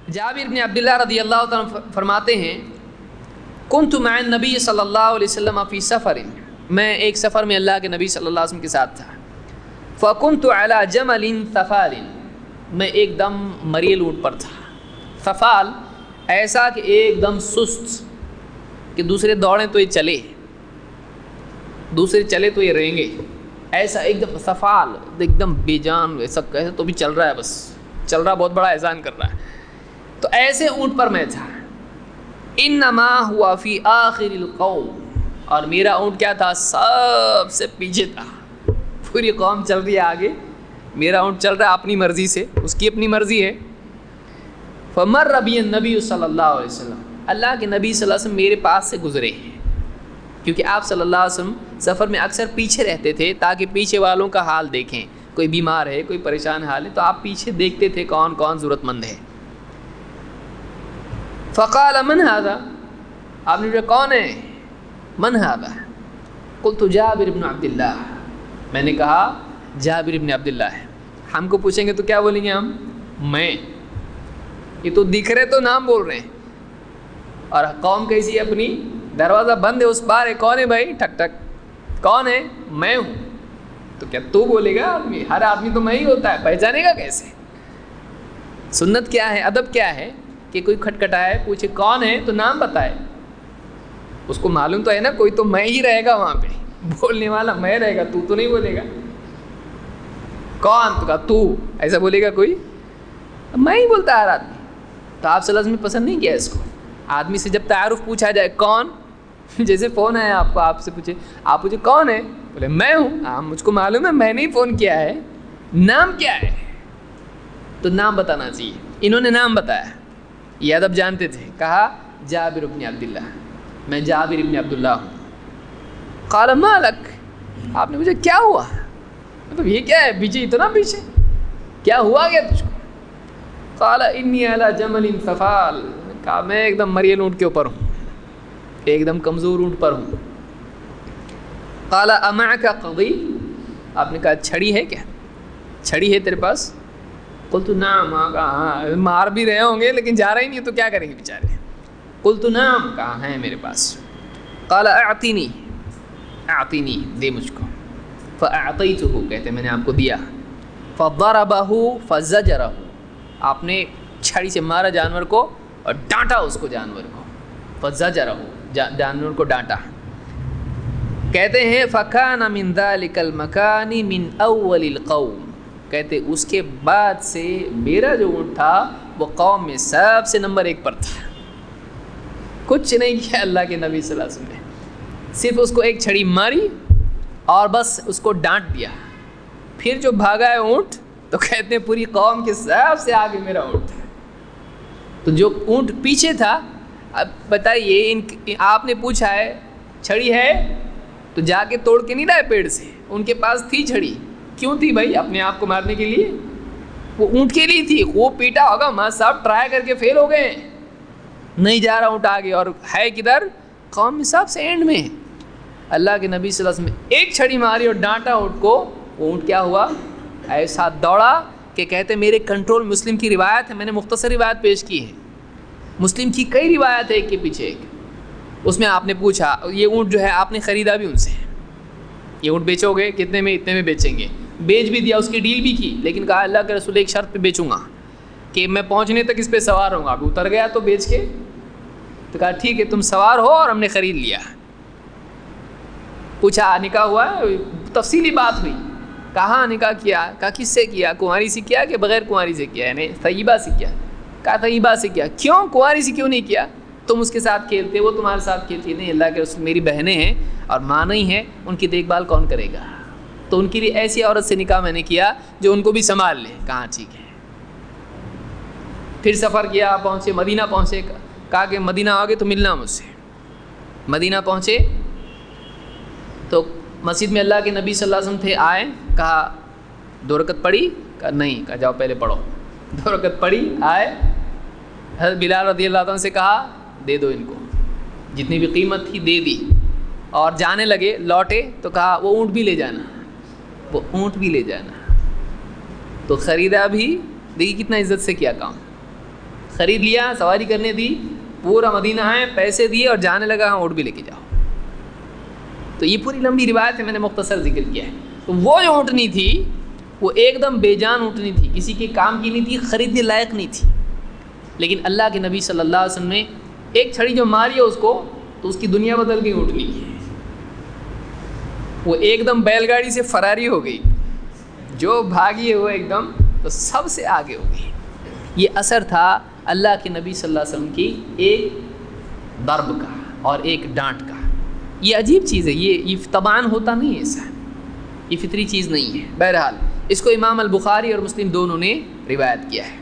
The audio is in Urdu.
جابر بن عبداللہ رضی اللہ تعالیٰ فرماتے ہیں کنت مع النبی صلی اللہ علیہ وسلم فی سفر، میں ایک سفر میں اللہ کے نبی صلی اللہ علیہ وسلم کے ساتھ تھا. فکنت علی جمل ثفال، میں ایک دم مریل اونٹ پر تھا. ثفال ایسا کہ ایک دم سست، کہ دوسرے دوڑیں تو یہ چلے، دوسرے چلے تو یہ رہیں گے، ایسا ایک دم ثفال، ایک دم بے جان، ایسا کیسے تو بھی چل رہا ہے، بس چل رہا، بہت بڑا احسان کر رہا ہے. تو ایسے اونٹ پر میں تھا. انما ہوا فی آخر القوم، اور میرا اونٹ کیا تھا؟ سب سے پیچھے تھا. پوری قوم چل رہی ہے آگے، میرا اونٹ چل رہا ہے اپنی مرضی سے، اس کی اپنی مرضی ہے. فمر بی النبی صلی اللہ علیہ وسلم، اللہ کے نبی صلی اللہ علیہ وسلم میرے پاس سے گزرے، کیونکہ آپ صلی اللہ علیہ وسلم سفر میں اکثر پیچھے رہتے تھے تاکہ پیچھے والوں کا حال دیکھیں، کوئی بیمار ہے، کوئی پریشان حال ہے، تو آپ پیچھے دیکھتے تھے کون کون ضرورت مند ہے. فقال من هذا، آپ نے پوچھا کون ہے؟ من هذا؟ قلت جابر بن عبداللہ، میں نے کہا جابر بن عبداللہ ہے. ہم کو پوچھیں گے تو کیا بولیں گے ہم؟ میں. یہ تو دکھ رہے تو نام بول رہے ہیں، اور قوم کیسی اپنی، دروازہ بند ہے، اس پار ہے، کون ہے بھائی؟ ٹھک ٹھک، کون ہے؟ میں ہوں. تو کیا تو بولے گا آدمی؟ ہر آدمی تو میں ہی ہوتا ہے، پہچانے گا کیسے؟ سنت کیا ہے، ادب کیا ہے کہ کوئی کھٹکھٹائے، پوچھے کون ہے تو نام بتائے. اس کو معلوم تو ہے نا کوئی تو میں ہی رہے گا وہاں پہ، بولنے والا میں رہے گا، تو نہیں بولے گا. کون؟ تو کہا تو، ایسا بولے گا کوئی؟ میں ہی بولتا ہر آدمی. تو آپ صلی اللہ علیہ وسلم نے پسند نہیں کیا اس کو. آدمی سے جب تعارف پوچھا جائے کون، جیسے فون ہے آپ کو، آپ سے پوچھے، آپ پوچھے کون ہے، بولے میں ہوں. ہاں مجھ کو معلوم ہے، میں نے ہی فون کیا ہے. نام کیا ہے؟ تو نام بتانا چاہیے. انہوں نے نام بتایا، یہ ادب جانتے تھے. کہا جابر بن عبداللہ، میں جابر بن عبداللہ ہوں. قال ما لک، آپ نے پوچھا کیا ہوا، مطلب یہ کیا ہے پیچھے، اتنا پیچھے کیا ہوا گیا تجھ کو؟ قال انی علی جمل ثفال، کہا میں ایک دم مریل اونٹ کے اوپر ہوں، ایک دم کمزور اونٹ پر ہوں. قال امعک قضی، آپ نے کہا چھڑی ہے کیا، چھڑی ہے تیرے پاس؟ قلت نعم، ہاں مار بھی رہے ہوں گے لیکن جا رہے ہی نہیں تو کیا کریں گے بیچارے. قلت نعم، کہا ہے میرے پاس. قال اعطنی، اعطنی، دے مجھ کو. فاعطیتہ، کہتے میں نے آپ کو دیا. فضربہ فزجرہ، آپ نے چھڑی سے مارا جانور کو اور ڈانٹا اس کو، جانور کو. فزجرہ، جانور کو ڈانٹا. کہتے ہیں فکان من ذلک المکان من اول القوم، کہتے اس کے بعد سے میرا جو اونٹ تھا وہ قوم میں سب سے نمبر 1 پر تھا. کچھ نہیں کیا اللہ کے نبی صلی اللہ علیہ وسلم نے، صرف اس کو ایک چھڑی ماری اور بس اس کو ڈانٹ دیا. پھر جو بھاگا ہے اونٹ، تو کہتے ہیں پوری قوم کے سب سے آگے میرا اونٹ تھا. تو جو اونٹ پیچھے تھا، اب بتائیے آپ نے پوچھا ہے چھڑی ہے تو جا کے توڑ کے نہیں لائے پیڑ سے، ان کے پاس تھی چھڑی. کیوں تھی بھائی؟ اپنے آپ کو مارنے کے لیے، وہ اونٹ کے لیے تھی. وہ پیٹا ہوگا، ماں صاحب ٹرائی کر کے فیل ہو گئے، نہیں جا رہا اونٹ آگے، اور ہے کدھر؟ قوم میں سب سے اینڈ میں. اللہ کے نبی صلی اللہ علیہ وسلم ایک چھڑی ماری اور ڈانٹا اونٹ کو. وہ اونٹ کیا ہوا؟ ایسا دوڑا کہ کہتے میرے کنٹرول. مسلم کی روایت ہے، میں نے مختصر روایت پیش کی ہے، مسلم کی کئی روایت ہے ایک کے پیچھے ایک. اس میں آپ نے پوچھا یہ اونٹ جو ہے آپ نے خریدا بھی ان سے، یہ اونٹ بیچو گے کتنے میں؟ اتنے میں بیچیں گے. بیچ بھی دیا، اس کی ڈیل بھی کی، لیکن کہا اللہ کے رسول ایک شرط پہ بیچوں گا کہ میں پہنچنے تک اس پہ سوار ہوں گا. ابھی اتر گیا تو بیچ کے، تو کہا ٹھیک ہے تم سوار ہو، اور ہم نے خرید لیا. پوچھا نکاح ہوا ہے؟ تفصیلی بات ہوئی. کہاں نکاح کیا؟ کہا کس سے کیا؟ کنواری سے کیا کہ بغیر کنواری سے کیا، یعنی طیبہ سے کیا؟ کہا طیبہ سے کیا. کیوں کنواری سے کیوں نہیں کیا؟ تم اس کے ساتھ کھیلتے، وہ تمہارے ساتھ کھیلتی. نہیں اللہ کے رسول میری بہنیں ہیں اور ماں نہیں ہیں، ان کی دیکھ بھال کون کرے گا؟ تو ان کے لیے ایسی عورت سے نکاح میں نے کیا جو ان کو بھی سنبھال لے. کہاں ٹھیک ہے. پھر سفر کیا، پہنچے مدینہ پہنچے. کہا کہ مدینہ آگے تو ملنا مجھ سے. مدینہ پہنچے تو مسجد میں اللہ کے نبی صلی اللہ علیہ وسلم تھے. آئے، کہا 2 رکعت پڑھی؟ کہا نہیں. کہا جاؤ پہلے پڑھو. 2 رکعت پڑھی. آئے حضرت بلال رضی اللہ عنہ سے کہا دے دو ان کو، جتنی بھی قیمت تھی دے دی. اور جانے لگے، لوٹے تو کہا وہ اونٹ بھی لے جانا، وہ اونٹ بھی لے جانا. تو خریدا بھی. دیکھیے کتنا عزت سے کیا کام. خرید لیا، سواری کرنے دی، پورا مدینہ آئے، پیسے دیے اور جانے لگا، ہاں اونٹ بھی لے کے جاؤ. تو یہ پوری لمبی روایت ہے، میں نے مختصر ذکر کیا ہے. تو وہ جو اونٹنی تھی وہ ایک دم بے جان اونٹنی تھی، کسی کے کام کی نہیں تھی، خریدنے لائق نہیں تھی. لیکن اللہ کے نبی صلی اللہ علیہ وسلم نے ایک چھڑی جو ماری ہے اس کو، تو اس کی دنیا بدل گئی اونٹنی کی. وہ ایک دم بیل گاڑی سے فراری ہو گئی، جو بھاگی ہے وہ ایک دم تو سب سے آگے ہو گئی. یہ اثر تھا اللہ کے نبی صلی اللہ علیہ وسلم کی ایک ضرب کا اور ایک ڈانٹ کا. یہ عجیب چیز ہے، یہ طبعاً ہوتا نہیں ہے ایسا، یہ فطری چیز نہیں ہے. بہرحال اس کو امام البخاری اور مسلم دونوں نے روایت کیا ہے.